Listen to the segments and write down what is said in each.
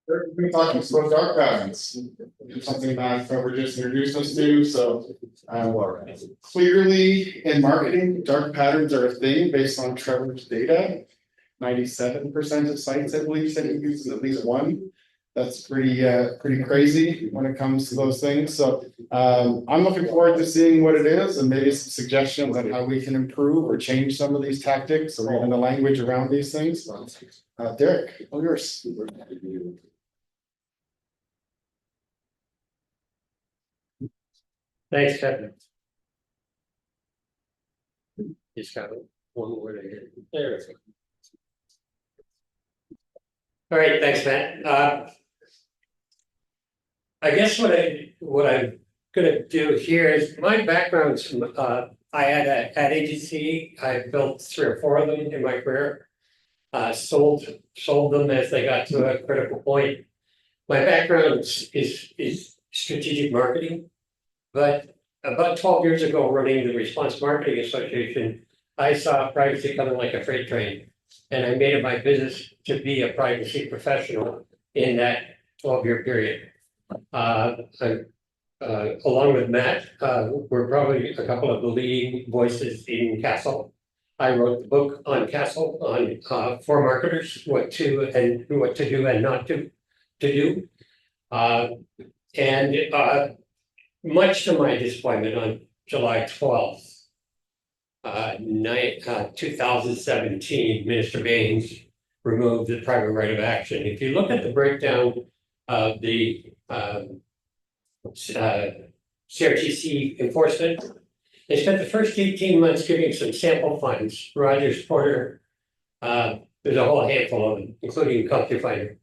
We're talking about dark patterns, something that we're just introduced us to. So, clearly in marketing, dark patterns are a thing based on Trevor's data. 97% of sites, I believe, said it uses at least one. That's pretty crazy when it comes to those things. So, I'm looking forward to seeing what it is and maybe some suggestions on how we can improve or change some of these tactics or even the language around these things. Derek, all yours. Thanks, Kevin. Just got one word here. There we go. All right, thanks, Matt. I guess what I'm gonna do here is my background's I had an ad agency. I built 3 or 4 of them in my career. Sold them as they got to a critical point. My background is strategic marketing, but about 12 years ago, running the Response Marketing Association, I saw privacy coming like a freight train, and I made it my business to be a privacy professional in that 12-year period. Along with Matt, we're probably a couple of the leading voices in Castle. I wrote the book on Castle on for marketers, what to do and not to do. And much to my disappointment, on July 12th, 2017, Minister Baines removed the private right of action. If you look at the breakdown of the CRTC enforcement, they spent the first 18 months giving some sample funds. Rogers, Porter, there's a whole handful of them, including CompuFinder.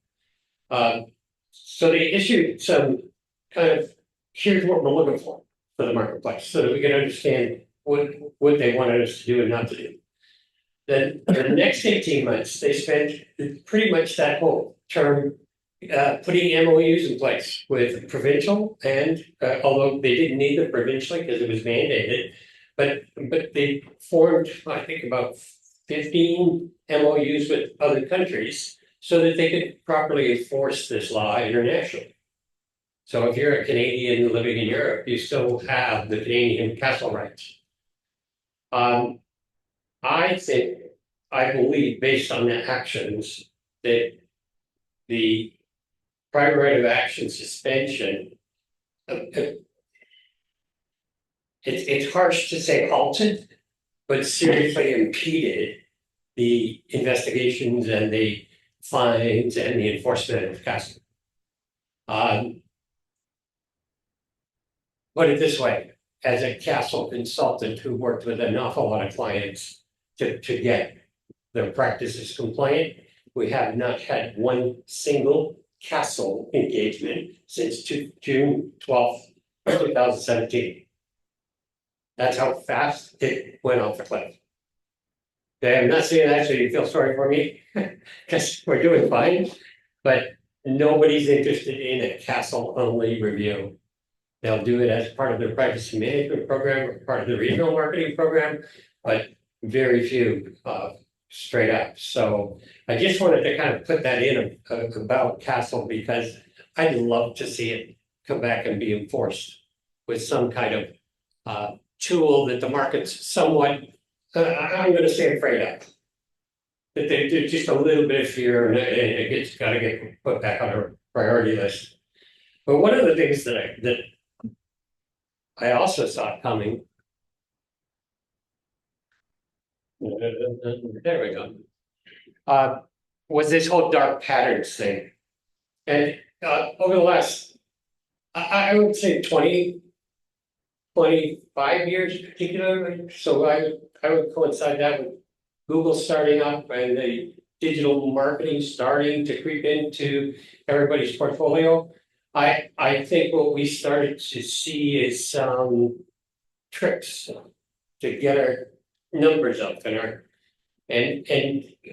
So they issued some kind of, here's what we're looking for the marketplace, so that we can understand what they wanted us to do and not to do. Then the next 18 months, they spent pretty much that whole term putting MOUs in place with provincial, and although they didn't need them provincially because it was mandated, but they formed, I think, about 15 MOUs with other countries so that they could properly enforce this law internationally. So if you're a Canadian living in Europe, you still have the Canadian castle rights. I believe, based on the actions, that the private right of action suspension, it's harsh to say halted, but seriously impeded the investigations and the fines and the enforcement of castle. Put it this way, as a castle consultant who worked with an awful lot of clients to get their practices compliant, we have not had one single castle engagement since June 12th, 2017. That's how fast it went off the cliff. I'm not saying that so you feel sorry for me, because we're doing fine, but nobody's interested in a castle-only review. They'll do it as part of their privacy management program or part of the regional marketing program, but very few straight up. So I just wanted to kind of put that in about Castle, because I'd love to see it come back and be enforced with some kind of tool that the market's somewhat, I'm going to say, afraid of. That there's just a little bit of fear, and it's got to get put back on our priority list. But one of the things that I also saw coming. There we go. Was this whole dark patterns thing. And over the last, I would say 25 years particularly. So I would coincide that with Google starting up and the digital marketing starting to creep into everybody's portfolio. I think what we started to see is some tricks to get our numbers up and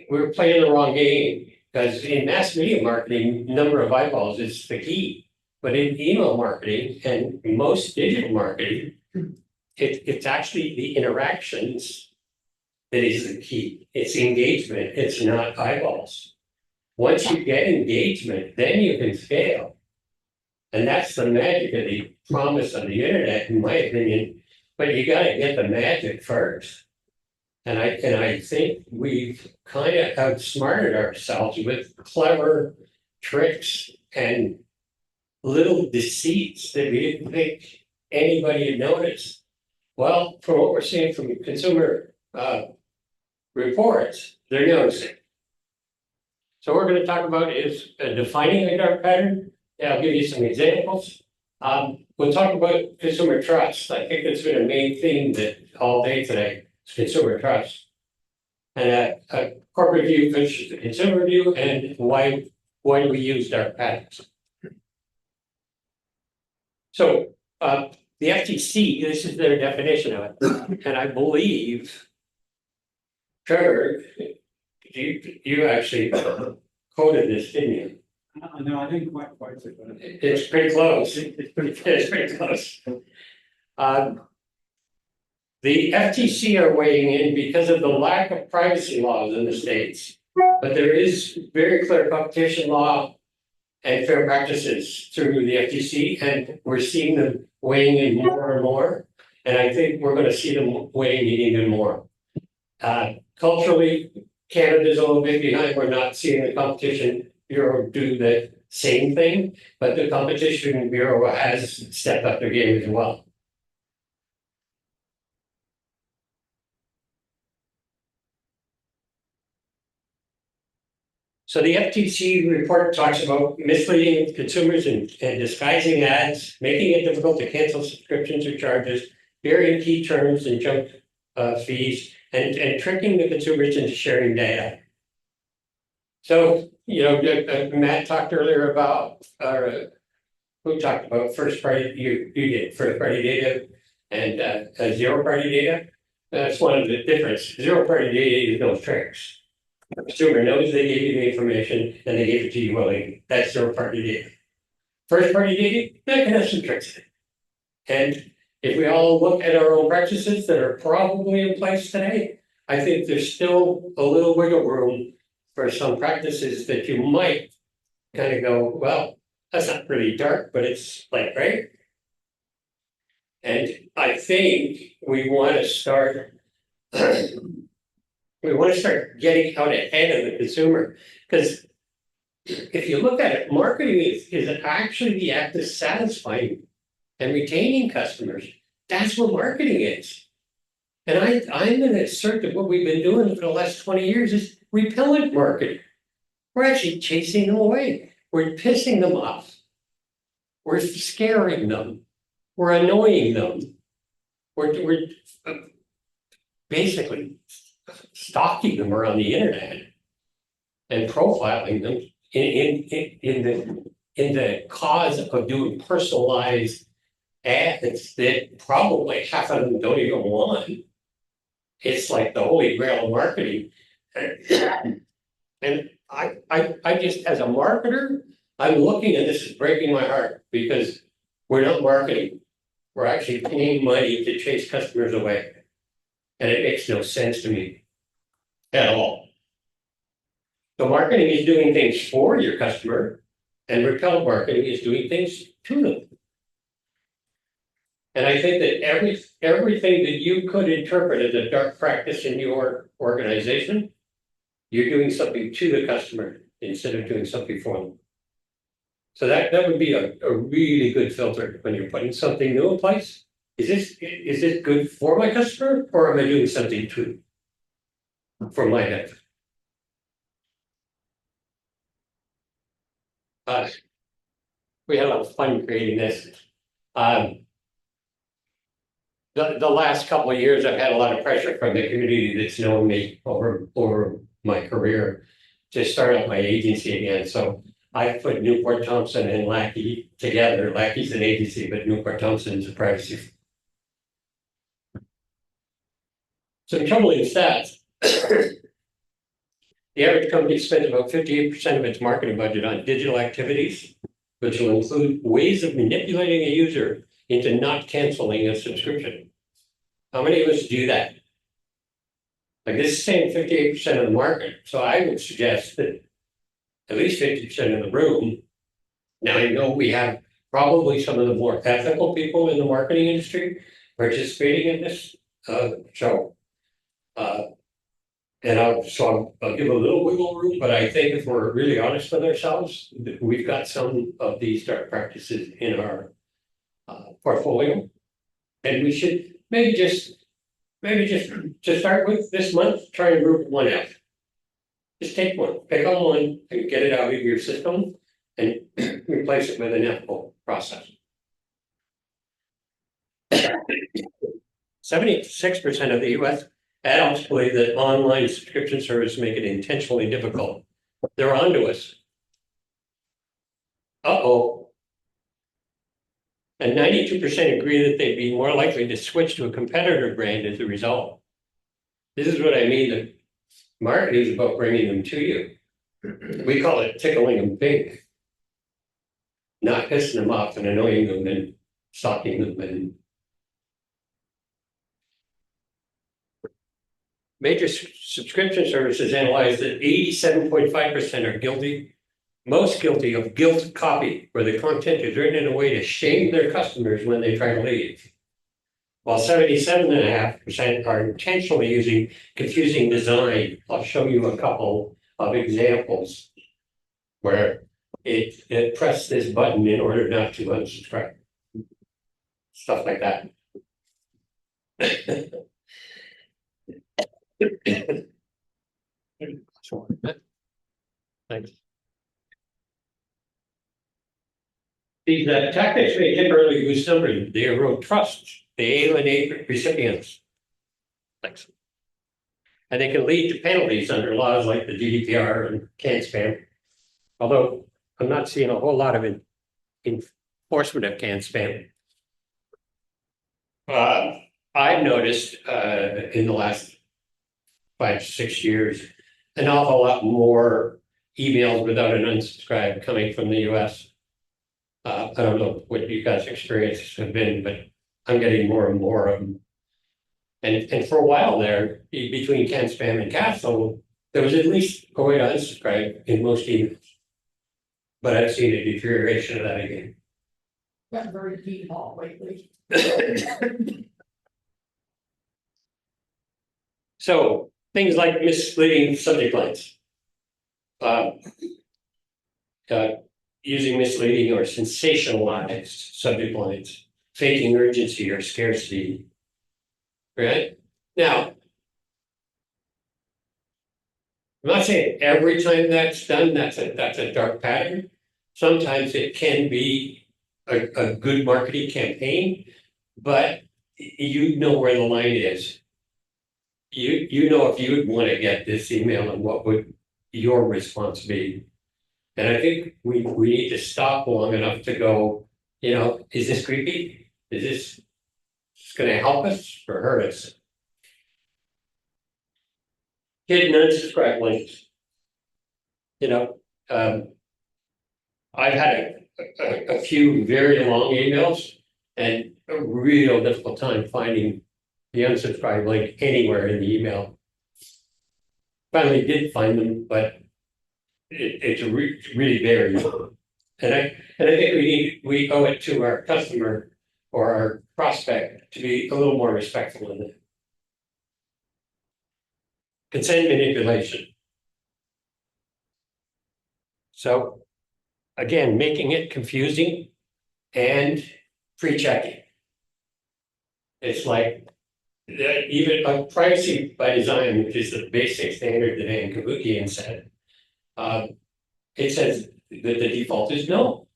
we're playing the wrong game, because in mass media marketing, number of eyeballs is the key. But in email marketing and most digital marketing, it's actually the interactions that is the key. It's engagement, it's not eyeballs. Once you get engagement, then you can scale. And that's the magic of the promise of the internet, in my opinion. But you gotta get the magic first. And I think we've kind of outsmarted ourselves with clever tricks and little deceits that we didn't think anybody had noticed. Well, from what we're seeing from consumer reports, they're noticing. So what we're going to talk about is defining a dark pattern. Yeah, I'll give you some examples. We'll talk about consumer trust. I think that's been a main theme that all day today is consumer trust. And a corporate view versus the consumer view, and why do we use dark patterns? So the FTC, this is their definition of it, and I believe, Trevor, you actually quoted this, didn't you? No, I didn't quite say that. It's pretty close. It's pretty close. The FTC are weighing in because of the lack of privacy laws in the states, but there is very clear competition law and fair practices through the FTC, and we're seeing them weighing in more and more. And I think we're going to see them weighing in even more. Culturally, Canada's a little bit behind. We're not seeing the Competition Bureau do the same thing, but the Competition Bureau has stepped up their game as well. So the FTC report talks about misleading consumers and disguising ads, making it difficult to cancel subscriptions or charges, varying key terms and junk fees, and tricking the consumers into sharing data. So, you know, Matt talked earlier about, who talked about first party, you did first party data and zero party data. That's one of the difference. Zero party data is no tricks. The consumer knows they gave you the information and they gave it to you willingly. That's zero party data. First party data, that can have some tricks in it. And if we all look at our own practices that are probably in place today, I think there's still a little wiggle room for some practices that you might kind of go, well, that's not really dark, but it's like, right? And I think we want to start getting out ahead of the consumer, because if you look at it, marketing is actually the act of satisfying and retaining customers. That's what marketing is. And I'm going to assert that what we've been doing for the last 20 years is repellent marketing. We're actually chasing them away. We're pissing them off. We're scaring them. We're annoying them. We're basically stalking them around the internet and profiling them in the cause of doing personalized ads that probably half of them don't even want. It's like the holy grail of marketing. And I just, as a marketer, I'm looking and this is breaking my heart because we're not marketing. We're actually paying money to chase customers away. And it makes no sense to me at all. So marketing is doing things for your customer, and repellent marketing is doing things to them. And I think that everything that you could interpret as a dark practice in your organization, you're doing something to the customer instead of doing something for them. So that would be a really good filter when you're putting something new in place. Is this good for my customer, or am I doing something to for my benefit? We had a lot of fun creating this. The last couple of years, I've had a lot of pressure from the community that's known me over my career to start up my agency again. So I put Newport, Thomson, and Lackey together. Lackey's an agency, but Newport, Thomson is a privacy. Some troubling stats. The average company spends about 58% of its marketing budget on digital activities, which will include ways of manipulating a user into not canceling a subscription. How many of us do that? Like this is saying 58% of the market. So I would suggest that at least 50% of the room. Now, I know we have probably some of the more ethical people in the marketing industry participating in this show. And I'll give a little wiggle room, but I think if we're really honest with ourselves, we've got some of these dark practices in our portfolio. And we should maybe just to start with this month, try and group one out. Just take one, pick on one and get it out of your system and replace it with an ethical process. 76% of the US adults believe that online subscription services make it intentionally difficult. They're onto us. Uh-oh. And 92% agree that they'd be more likely to switch to a competitor brand as a result. This is what I mean, that marketing is about bringing them to you. We call it tickling them pink. Not pissing them off and annoying them and stalking them. And major subscription services analyzed that 87.5% are guilty, most guilty of guilt copy, where the content is written in a way to shame their customers when they try to leave. While 77.5% are intentionally using confusing design. I'll show you a couple of examples where it pressed this button in order not to unsubscribe. Stuff like that. Thanks. These tactics may temporarily boost numbers. They erode trust. They alienate recipients. Thanks. And they can lead to penalties under laws like the GDPR and canned spam. Although I'm not seeing a whole lot of enforcement of canned spam. I've noticed in the last 5 to 6 years an awful lot more emails without an unsubscribe coming from the US. I don't know what you guys' experiences have been, but I'm getting more and more of them. And for a while there, between canned spam and Castle, there was at least a way to unsubscribe in most emails. But I've seen a deterioration of that again. Got very default lately. So things like misleading subject lines, using misleading or sensationalized subject lines, faking urgency or scarcity. Right? Now, I'm not saying every time that's done, that's a dark pattern. Sometimes it can be a good marketing campaign, but you know where the line is. You know if you would want to get this email and what would your response be. And I think we need to stop long enough to go, is this creepy? Is this going to help us or hurt us? Hidden unsubscribe links. I've had a few very long emails and a real difficult time finding the unsubscribe link anywhere in the email. Finally did find them, but it's really very long. And I think we owe it to our customer or our prospect to be a little more respectful in it. Consent manipulation. So again, making it confusing and pre-checking. It's like even a privacy by design, which is the basic standard that Ann Kabukian said, it says that the default is no.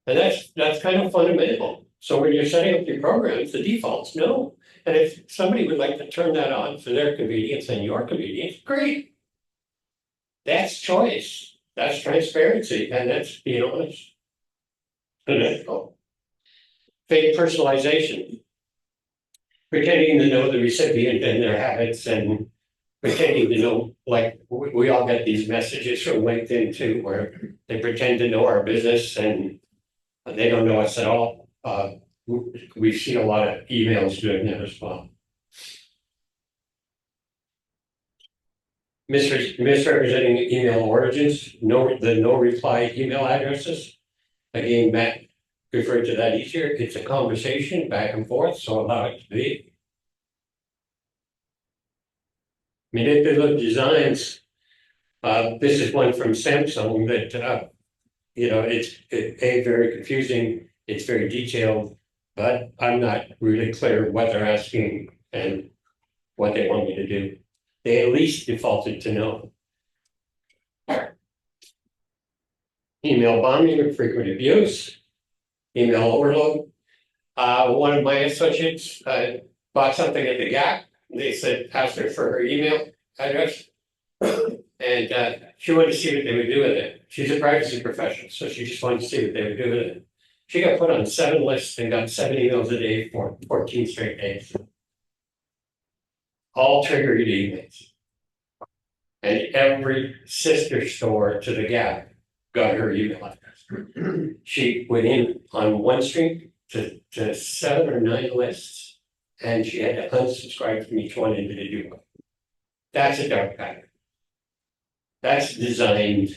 And that's kind of fundamental. So when you're setting up your programs, the default's no. And if somebody would like to turn that on for their convenience and your convenience, great. That's choice. That's transparency. And that's being honest. And ethical. Fake personalization. Pretending to know the recipient and their habits and pretending to know, like we all get these messages from LinkedIn too, where they pretend to know our business and they don't know us at all. We've seen a lot of emails doing that as well. misrepresenting email origins, no reply email addresses. Again, Matt referred to that easier. It's a conversation back and forth, so allow it to be. Manipulative designs. This is one from Samsung that, it's very confusing. It's very detailed, but I'm not really clear what they're asking and what they want me to do. They at least defaulted to no. Email bombing or frequent abuse. Email overload. One of my associates bought something at the Gap. They said, asked her for her email address. And she wanted to see what they would do with it. She's a privacy professional, so she just wanted to see what they would do with it. She got put on 7 lists and got 7 emails a day for 14 straight days. All triggered emails. And every sister store to the Gap got her email address. She went in on one stream to 7 or 9 lists, and she had to unsubscribe from each one into the do. That's a dark pattern. That's designed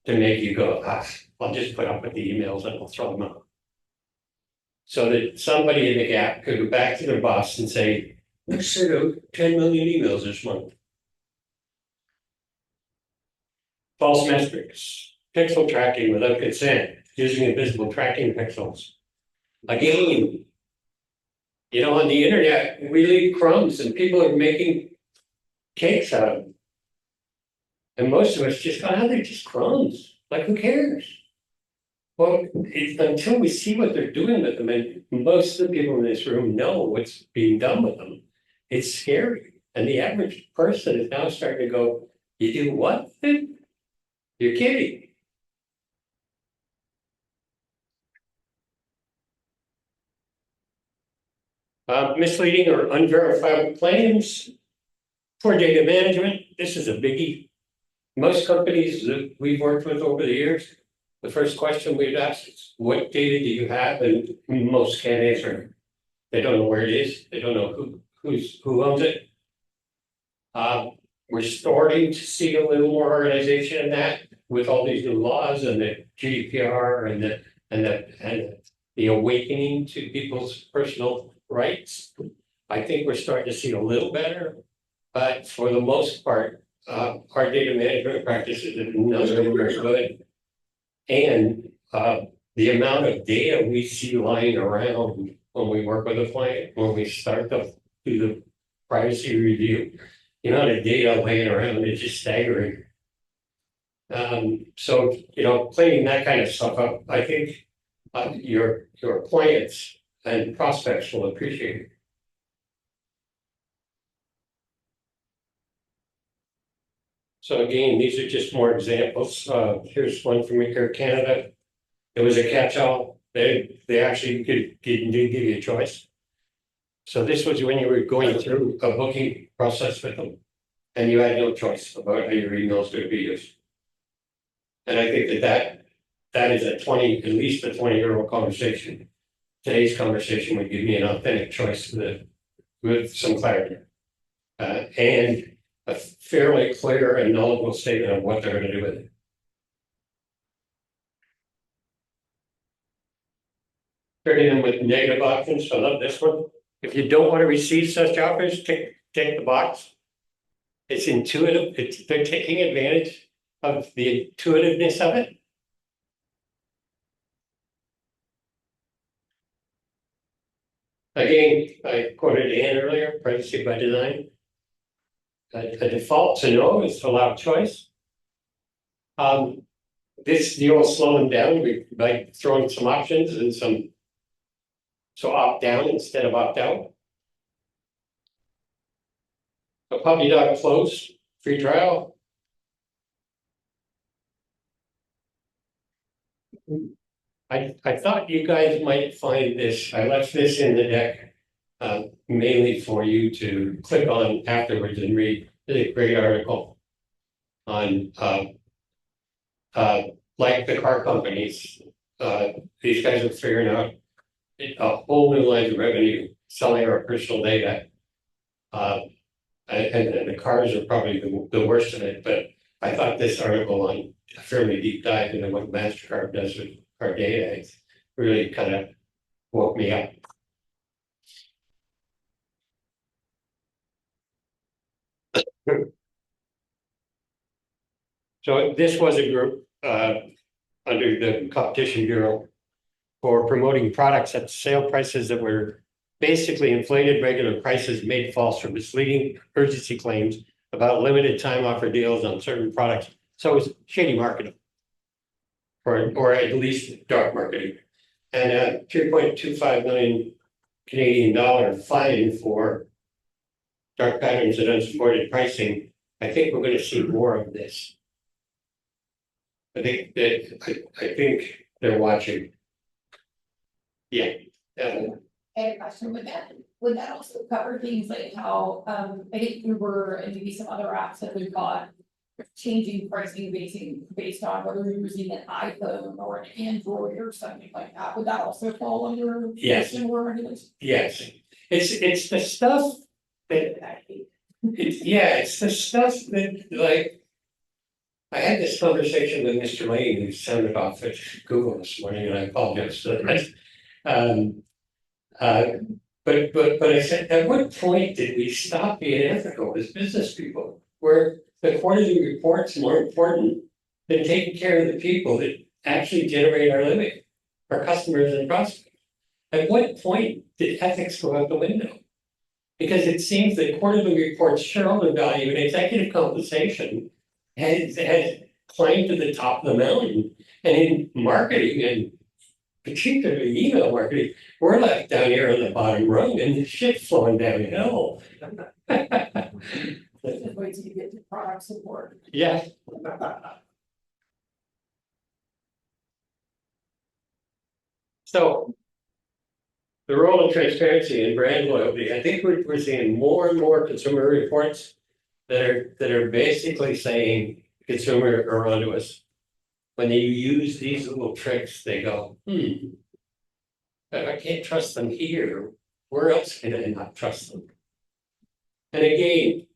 to make you go, I'll just put up with the emails and I'll throw them out. So that somebody in the Gap could go back to their boss and say, we sent out 10 million emails this month. False metrics, pixel tracking without consent, using invisible tracking pixels. Again, on the internet, we leave crumbs and people are making cakes out of them. And most of us just go, they're just crumbs. Like, who cares? Well, until we see what they're doing with them, and most of the people in this room know what's being done with them, it's scary. And the average person is now starting to go, you do what then? You're kidding. Misleading or unverifiable claims. Poor data management. This is a biggie. Most companies that we've worked with over the years, the first question we'd ask is, what data do you have? And most can't answer. They don't know where it is. They don't know who owns it. We're starting to see a little more organization in that with all these new laws and the GDPR and the awakening to people's personal rights. I think we're starting to see a little better, but for the most part, our data management practices are not very good. And the amount of data we see lying around when we work with a client, when we start to do the privacy review, the amount of data laying around is just staggering. So, cleaning that kind of stuff up, I think your clients and prospects will appreciate it. So again, these are just more examples. Here's one from Air Canada. It was a catch-all. They actually did give you a choice. So this was when you were going through a booking process with them, and you had no choice about how your emails going to be used. And I think that is at least a 20-year-old conversation. Today's conversation would give me an authentic choice with some clarity and a fairly clear and knowledgeable statement of what they're going to do with it. Turning them with negative options. So I love this one. If you don't want to receive such offers, take the box. It's intuitive. They're taking advantage of the intuitiveness of it. Again, I quoted Ann earlier, privacy by design. A default to no is to allow choice. You'll slow them down by throwing some options and so opt down instead of opt out. A puppy dog close, free trial. I thought you guys might find this. I left this in the deck mainly for you to click on afterwards and read. It's a great article on like the car companies. These guys are figuring out a whole new line of revenue selling our personal data. And the cars are probably the worst of it, but I thought this article on a fairly deep dive into what MasterCard does with car data really kind of woke me up. So this was a group under the Competition Bureau for promoting products at sale prices that were basically inflated regular prices, made false or misleading urgency claims about limited time offer deals on certain products. So it's shady marketing. Or at least dark marketing. And a 3.25 million Canadian dollar fine for dark patterns and unsupported pricing. I think we're going to see more of this. I think they're watching. Yeah. I had a question would that also cover things like how, I think Uber and maybe some other apps that we've got changing pricing based on whether you're using an iPhone or an Android or something like that, would that also fall under? Yes. Similar regulations? Yes. It's the stuff that, it's the stuff that, like, I had this conversation with Mr. Lane, who sounded off at Google this morning, and I apologize for that. But I said, at what point did we stop being ethical as business people? Where the quarterly report's more important than taking care of the people that actually generate our living, our customers and prospects. At what point did ethics go out the window? Because it seems that quarterly reports shareholder value and executive compensation has climbed to the top of the mountain. And in marketing, and particularly email marketing, we're left down here on the bottom rung and the shit's flowing downhill. Just wait till you get to product support. Yeah. So the role of transparency and brand loyalty, I think we're seeing more and more consumer reports that are basically saying consumer are onto us. When they use these little tricks, they go, but I can't trust them here. Where else can I not trust them? And again,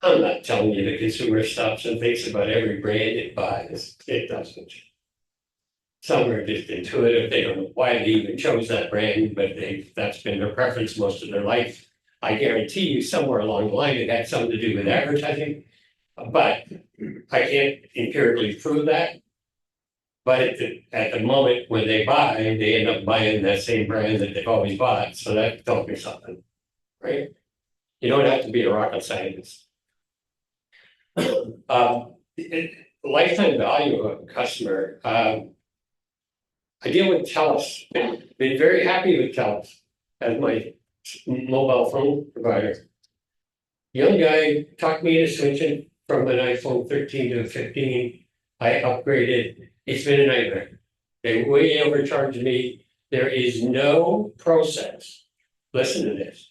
I'm not telling you the consumer stops and thinks about every brand it buys. It doesn't. Some are just intuitive. They don't know why they even chose that brand, but that's been their preference most of their life. I guarantee you somewhere along the line it had something to do with advertising, but I can't empirically prove that. But at the moment when they buy, they end up buying that same brand that they've always bought. So that tells me something, right? You don't have to be a rocket scientist. Lifetime value of a customer. I deal with TELUS. Been very happy with TELUS as my mobile phone provider. Young guy talked me into switching from an iPhone 13 to a 15. I upgraded. It's been a nightmare. They way overcharged me. There is no process. Listen to this.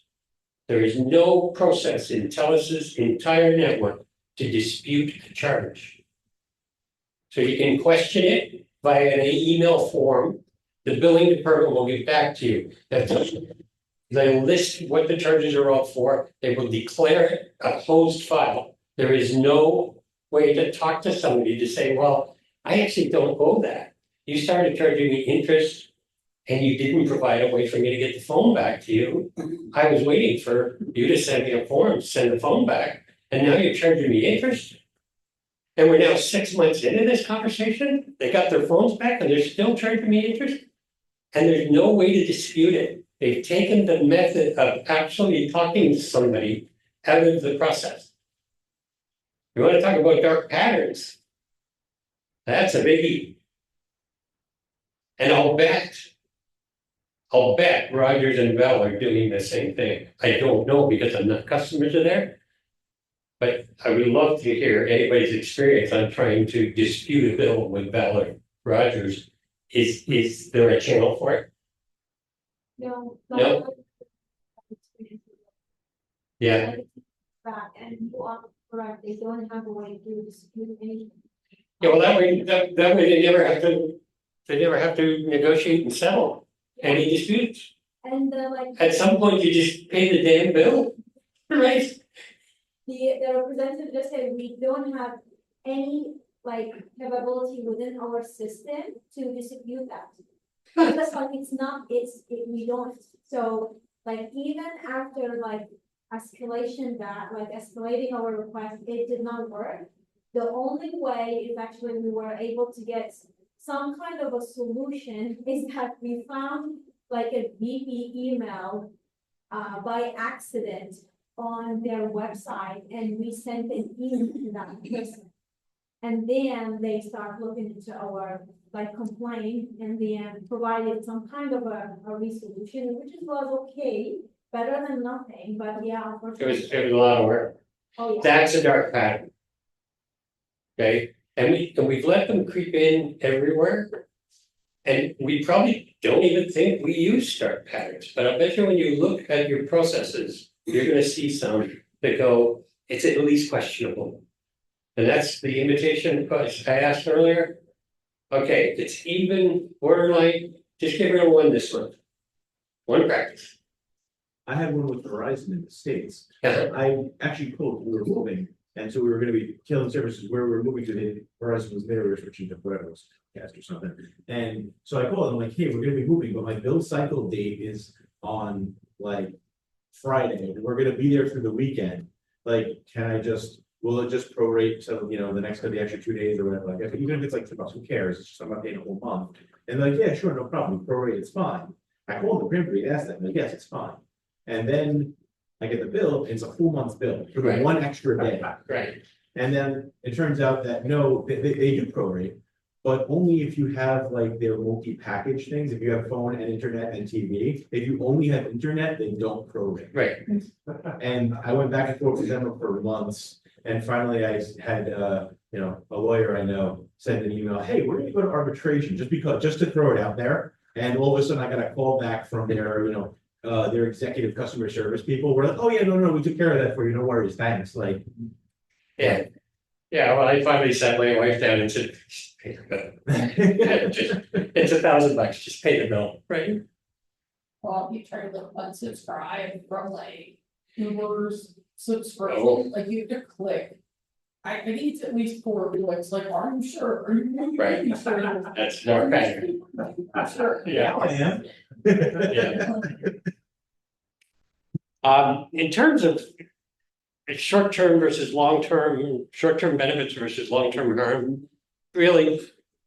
There is no process in TELUS's entire network to dispute a charge. So you can question it via an email form. The billing department will get back to you. They'll list what the charges are all for. They will declare a closed file. There is no way to talk to somebody to say, well, I actually don't owe that. You started charging me interest and you didn't provide a way for me to get the phone back to you. I was waiting for you to send me a form to send the phone back. And now you're charging me interest. And we're now 6 months into this conversation. They got their phones back and they're still charging me interest. And there's no way to dispute it. They've taken the method of actually talking to somebody out of the process. You want to talk about dark patterns? That's a biggie. And I'll bet Rogers and Bell are doing the same thing. I don't know because I'm not customers of there. But I would love to hear anybody's experience on trying to dispute a bill with Bell or Rogers. Is there a channel for it? No. No? Yeah. And you are correct, they don't have a way to dispute anything. Yeah, well, that way they never have to negotiate and settle any disputes. And At some point, you just pay the damn bill, right? the representative just said, we don't have any like capability within our system to distribute that. Because like it's not, we don't, so like even after like escalation that, like escalating our request, it did not work. The only way is actually we were able to get some kind of a solution is that we found like a BP email by accident on their website, and we sent an email to that person. And then they start looking into our like complaint and then provided some kind of a resolution, which was okay, better than nothing, but yeah. It was a lot of work. Oh, yeah. That's a dark pattern. Okay, and we've let them creep in everywhere. And we probably don't even think we use dark patterns, but I bet you when you look at your processes, you're gonna see some that go, it's at least questionable. And that's the invitation I asked earlier. Okay, it's even borderline, just give her one this month. One practice. I had one with Verizon in the States. Uh-huh. I actually pulled, we were moving, and so we were gonna be killing services where we were moving to, Verizon was there, we were switching to whatever it was, cast or something. And so I called, I'm like, hey, we're gonna be moving, but my bill cycle date is on like Friday, we're gonna be there through the weekend. Like, will it just prorate, so, the next, the extra 2 days or whatever, like, even if it's like $2, who cares, it's just, I'm not paying a whole month. And they're like, yeah, sure, no problem, prorate, it's fine. I called the printer, asked them, like, yes, it's fine. And then I get the bill, it's a full month's bill for the Right. one extra day. Right, And then it turns out that no, they do prorate, but only if you have like their multi-package things, if you have phone and internet and TV. If you only have internet, they don't prorate. right. And I went back and forth with them for months, and finally I had, a lawyer I know send an email, hey, we're gonna go to arbitration, just to throw it out there. And all of a sudden I got a call back from their executive customer service people. We're like, oh yeah, no, we took care of that for you, no worries, thanks, like. Yeah. Yeah, well, I finally sat my wife down and said, "Just pay the bill." It's $1,000, just pay the bill, right? Well, if you try to unsubscribe from like Uber's subscription, Oh. like you have to click. I think it's at least 4 clicks, like, are you sure? Are you really Right. sure? That's dark pattern. Sure. Yeah. I am. Yeah. In terms of short-term versus long-term, short-term benefits versus long-term harm, really,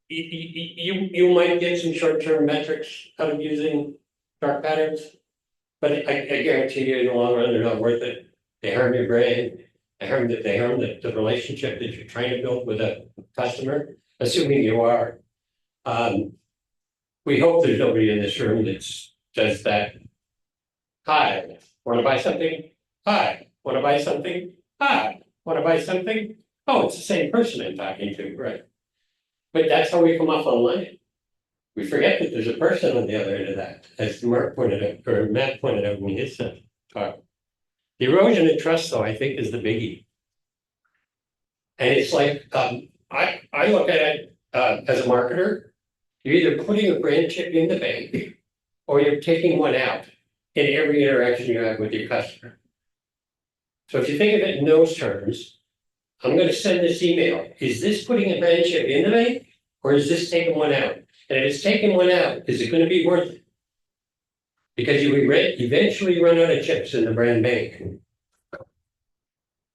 you might get some short-term metrics out of using dark patterns. But I guarantee you in the long run, they're not worth it. They harm your brain. They harm the relationship that you're trying to build with a customer, assuming you are. We hope there's nobody in this room that does that. Hi, want to buy something? Hi, want to buy something? Hi, want to buy something? Oh, it's the same person I'm talking to, right? But that's how we come off online. We forget that there's a person on the other end of that, as Mark pointed out, or Matt pointed out when his talk. The erosion of trust, though, I think is the biggie. And it's like, I look at it as a marketer, you're either putting a brand chip in the bank or you're taking one out in every interaction you have with your customer. So if you think of it in those terms, I'm going to send this email. Is this putting a brand chip in the bank or is this taking one out? And if it's taking one out, is it going to be worth it? Because you eventually run out of chips in the brand bank.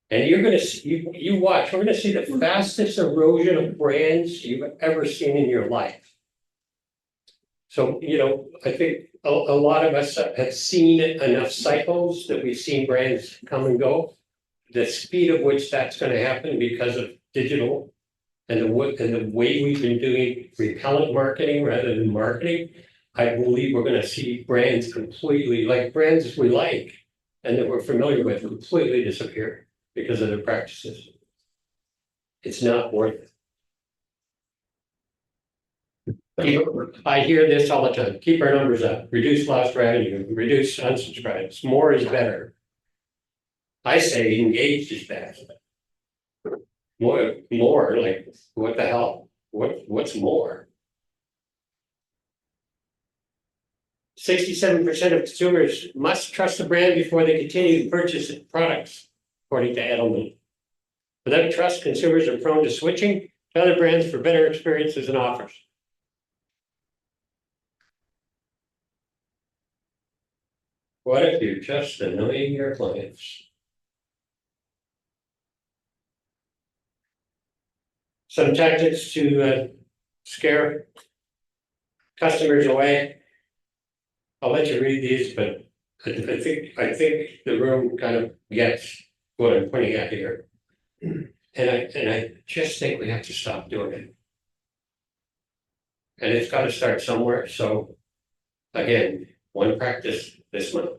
And you're going to see, you watch, we're going to see the fastest erosion of brands you've ever seen in your life. So, I think a lot of us have seen enough cycles that we've seen brands come and go. The speed of which that's going to happen because of digital and the way we've been doing repellent marketing rather than marketing, I believe we're going to see brands completely, like brands we like and that we're familiar with, completely disappear because of their practices. It's not worth it. I hear this all the time. Keep our numbers up, reduce lost revenue, reduce unsubscribes. More is better. I say engaged is best. More, like, what the hell? What's more? 67% of consumers must trust the brand before they continue to purchase products. according to Edelman. Without trust, consumers are prone to switching to other brands for better experiences and offers. What if you're just annoying your clients? Some tactics to scare customers away. I'll let you read these, but I think the room kind of gets what I'm pointing at here. And I just think we have to stop doing it. And it's got to start somewhere. So again, one practice this month.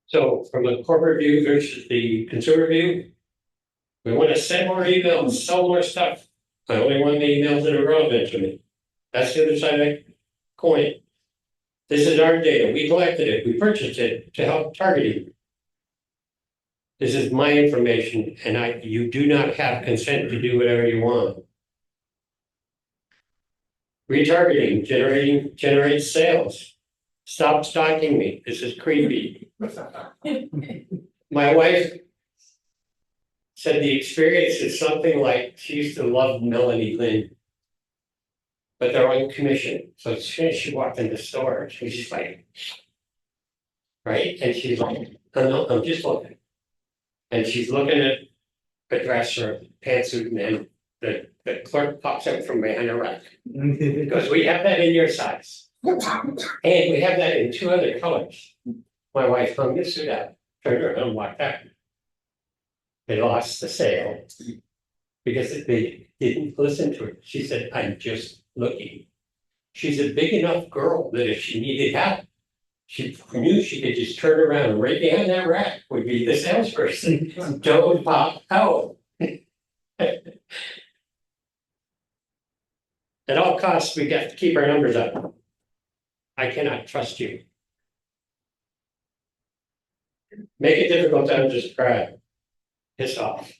So from the corporate view versus the consumer view, we want to send more emails, sell more stuff. I only want the emails that are relevant to me. That's the other side of the coin. This is our data. We collected it. We purchased it to help targeting. This is my information, and you do not have consent to do whatever you want. Retargeting, generates sales. Stop stalking me. This is creepy. My wife said the experience is something like she used to love Melanie Lynn, but they're on commission. So as soon as she walked in the store, she's just like, right? And she's like, I'm just looking. And she's looking at a dress or a pantsuit, and then the clerk pops out from behind a rack. Because we have that in your size. And we have that in 2 other colors. My wife hung the suit out, turned around and walked out. They lost the sale because they didn't listen to her. She said, I'm just looking. She's a big enough girl that if she needed help, she knew she could just turn around and right behind that rack would be the salesperson. Don't pop out. At all costs, we got to keep our numbers up. I cannot trust you. Make it difficult to unsubscribe. Piss off.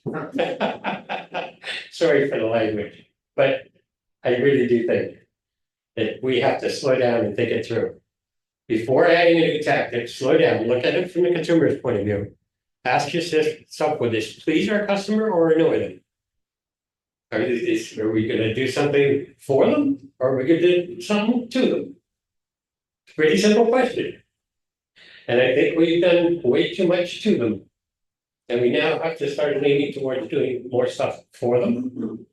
Sorry for the language, but I really do think that we have to slow down and think it through. Before adding a new tactic, slow down, look at it from the consumer's point of view. Ask yourself, will this please our customer or annoy them? Are we going to do something for them or are we going to do something to them? It's a pretty simple question. And I think we've done way too much to them. And we now have to start leaning towards doing more stuff for them.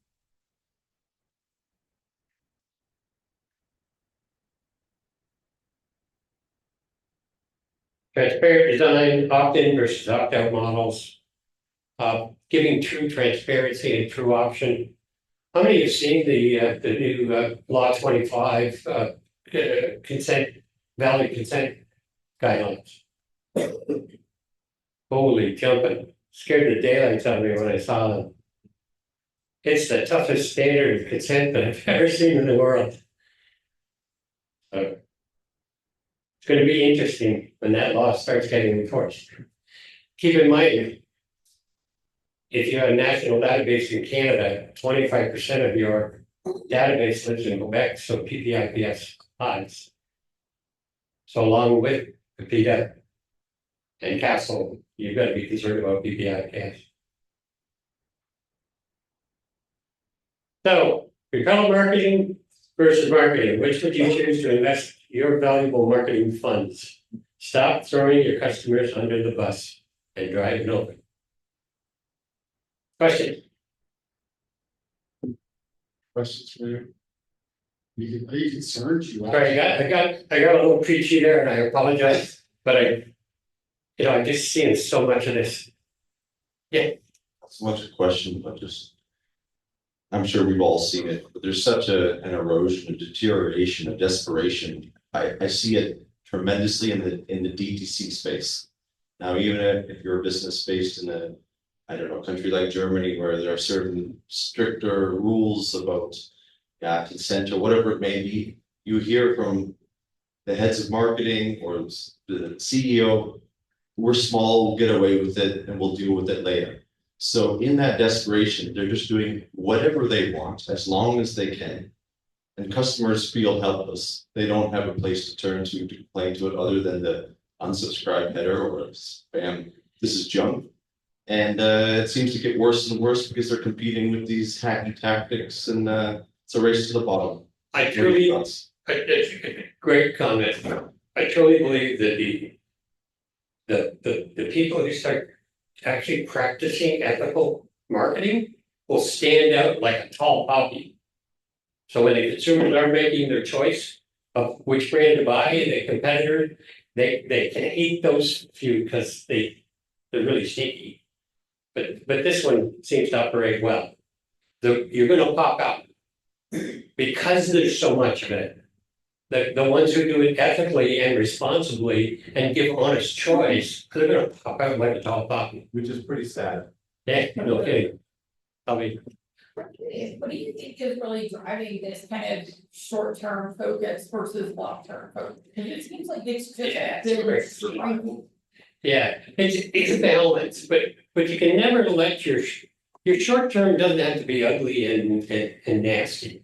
Transparent design, opt-in versus opt-out models. Giving true transparency and true option. How many have seen the new Law 25 valid consent guidelines? Holy jumping. Scared the daylights out of me when I saw them. It's the toughest standard of consent that I've ever seen in the world. It's going to be interesting when that law starts getting enforced. Keep in mind, if you have a national database in Canada, 25% of your database lives in Quebec, so PPIPS applies. So along with the PDA and Castle, you've got to be concerned about PPIPS. So, repel marketing versus marketing, which would you choose to invest your valuable marketing funds? Stop throwing your customers under the bus and drive it over. Question? Questions for you? Are you concerned? Sorry, I got a little preachy there, and I apologize, but I just seen so much of this. Yeah. It's much a question, but just, I'm sure we've all seen it, but there's such an erosion, a deterioration, a desperation. I see it tremendously in the DTC space. Now, even if you're a business based in I don't know, country like Germany, where there are certain stricter rules about consent or whatever it may be, you hear from the heads of marketing or the CEO, we're small, we'll get away with it and we'll deal with it later. So in that desperation, they're just doing whatever they want as long as they can. And customers feel helpless. They don't have a place to turn to complain to it other than the unsubscribe header or spam. This is junk. And it seems to get worse and worse because they're competing with these hacky tactics, and it's a race to the bottom. I truly, Thoughts? it's a great comment. I truly believe that the people who start actually practicing ethical marketing will stand out like a tall poppy. So when the consumers are making their choice of which brand to buy, the competitor, they can hate those few because they're really sneaky. But this one seems to operate well. You're gonna pop out because there's so much of it. The ones who do it ethically and responsibly and give honest choice, they're gonna pop out like a tall poppy. Which is pretty sad. Yeah, no kidding. I mean, What do you think is really driving this kind of short-term focus versus long-term focus? Because it seems like it's just. Yeah, it's been great. shrinking. yeah, it's a balance, but you can never let your short term doesn't have to be ugly and nasty.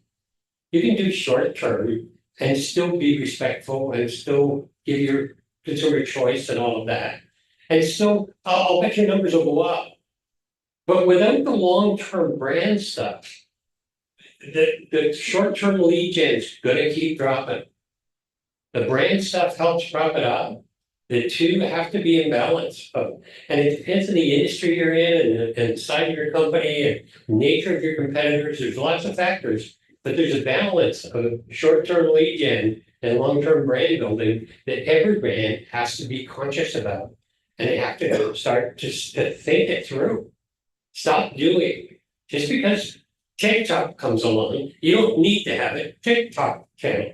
You can do short term and still be respectful and still give your consumer choice and all of that. And still, I'll bet your numbers will go up. But without the long-term brand stuff, the short-term lead gen's gonna keep dropping. The brand stuff helps prop it up. The two have to be in balance. And it depends on the industry you're in and size of your company and nature of your competitors. There's lots of factors, but there's a balance of short-term lead gen and long-term brand building that every brand has to be conscious about. And they have to start just to think it through. Stop doing just because TikTok comes along, you don't need to have a TikTok channel.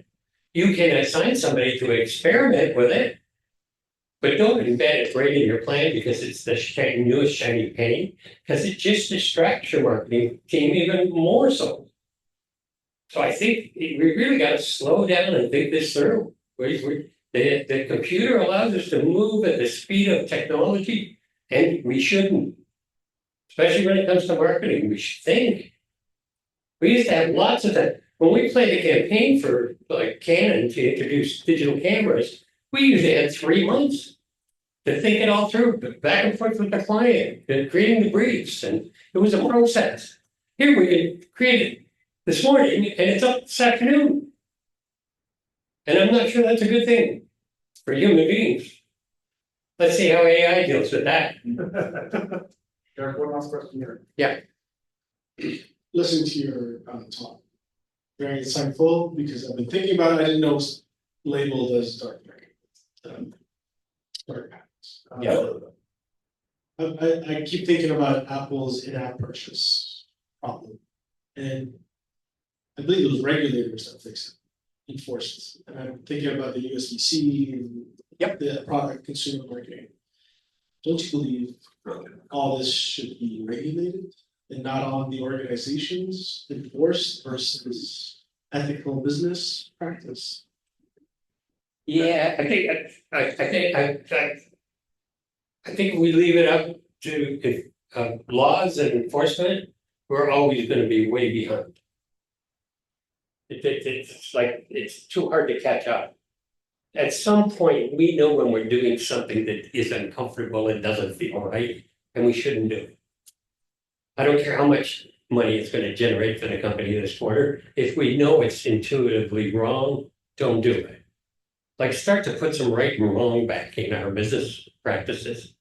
You can assign somebody to experiment with it, but don't embed it right in your plan because it's the newest shiny penny, because it just distracts your marketing team even more so. So I think we really got to slow down and think this through. The computer allows us to move at the speed of technology, and we shouldn't. Especially when it comes to marketing, we should think. We used to have lots of that. When we played a campaign for like Canon to introduce digital cameras, we usually had 3 months to think it all through, back and forth with the client, and creating the briefs, and it was a process. Here we can create it this morning, and it's up this afternoon. And I'm not sure that's a good thing for human beings. Let's see how AI deals with that. Derek, one last question here. Yeah. Listening to your talk, very insightful, because I've been thinking about it, I didn't know it was labeled as dark patterns. I keep thinking about Apple's in-app purchase problem, and I believe it was regulators that fixed it, enforced it, and I'm thinking about the USDC and the product consumer marketing. Don't you believe all this should be regulated and not on the organizations enforced versus ethical business practice? Yeah, I think if we leave it up to laws and enforcement, we're always going to be way behind. It's like it's too hard to catch up. At some point, we know when we're doing something that is uncomfortable and doesn't feel right, and we shouldn't do it. I don't care how much money it's going to generate for the company this quarter. If we know it's intuitively wrong, don't do it. Like start to put some right and wrong back in our business practices.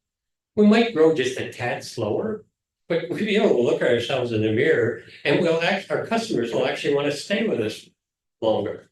We might grow just a tad slower, but we'll be able to look at ourselves in the mirror, and our customers will actually want to stay with us longer.